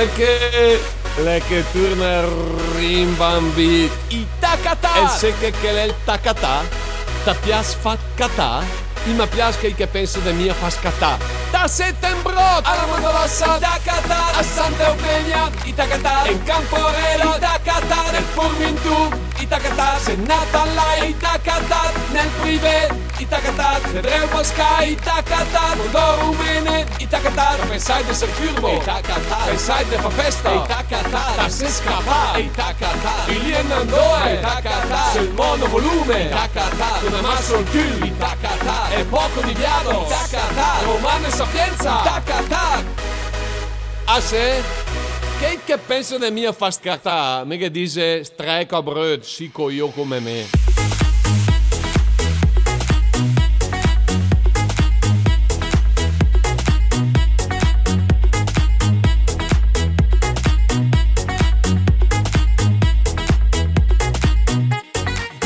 Perché le che torna rimbambit i tacatà. E se che l'è il tacatà? Ta piace fat catà? I ma piace che penso de mia fa scattà. Da settembre alla Mondolossa, tacatà. A Santa Eufemia, i tacatà. In Camporello, i tacatà. Nel Formentù, i tacatà. Se nata là, i tacatà. Nel Privé, i tacatà. Vedreu Bosca, i tacatà. Mondoro Umene, i tacatà. Pensai de ser furbo, i tacatà. Pensai de fa festa, i tacatà. Da se scapà, i tacatà. Ilien Andoe, i tacatà. Sul monovolume, i tacatà. Una massa al cul, i tacatà. E poco di viado, tacatà. Romano e Sapienza, tacatà. Ah se? Che penso de mia fa scattà? Me che dice streca a bröd, sico io come me.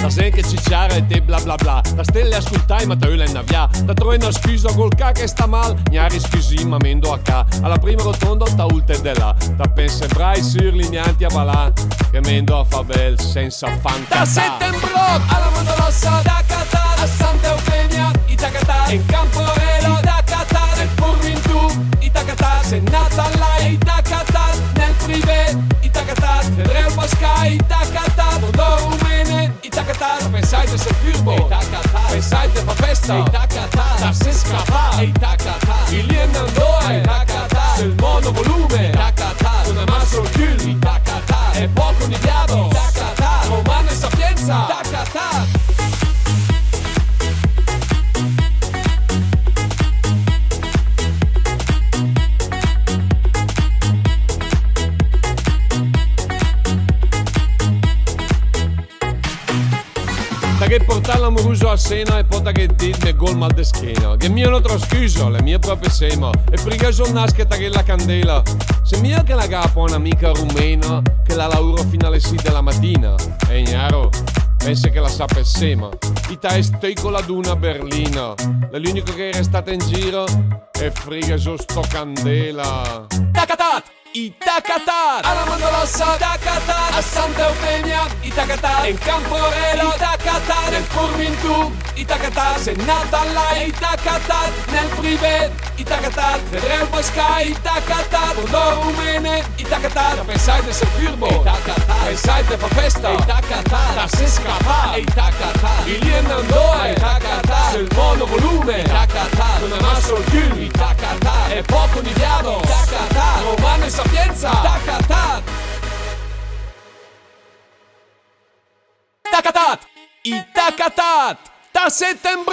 Da sen che cicciare e te bla bla bla. Da stelle ascoltai ma te le navia. Da trovi una scusa col ca che sta mal. Gnari scusi ma mendo a ca. Alla prima rotonda ta ulte de là. Da pense brai surlineanti a balà. Che mendo a fa bel senza fantà. Da settembre alla Mondolossa, tacatà. A Santa Eufemia, i tacatà. In Camporello, i tacatà. Nel Formentù, i tacatà. Se nata là, i tacatà. Nel Privé, i tacatà. Vedreu Bosca, i tacatà. Mondoro Umene, i tacatà. Pensai de ser furbo, i tacatà. Pensai de fa festa, i tacatà. Da se scapà, i tacatà. Ilien Andoe, i tacatà. Sul monovolume, i tacatà. Una massa al cul, i tacatà. E poco di viado, i tacatà. Romano e Sapienza, tacatà. Che portare l'amoroso a cena e poi che dirmi gol mal de schiena. Che mio non trascuso, le mie proprie sema. E friga sul naschetta che la candela. Se mia che la gapa un'amica rumena che la lavoro fino alle 6 della mattina. E ignaro, pensa che la sape sema. Ita è steicola d'una berlina. L'unico che è restata in giro è friga su sto candela. Tacatat! I tacatà alla Mondolossa, tacatà. A Santa Eufemia, i tacatà. In Camporello, i tacatà. Nel Formentù, i tacatà. Se nata là, i tacatà. Nel Privé, i tacatà. Vedreu Bosca, i tacatà. Mondoro Umene, i tacatà. Pensai de ser furbo, i tacatà. Pensai de fa festa, i tacatà. Da se scapà, i tacatà. Ilien Andoe, i tacatà. Sul monovolume, i tacatà. Una massa al cul, i tacatà. E poco di viado, i tacatà. Romano e Sapienza, tacatà. Tacatat, i tacatat, da settembre.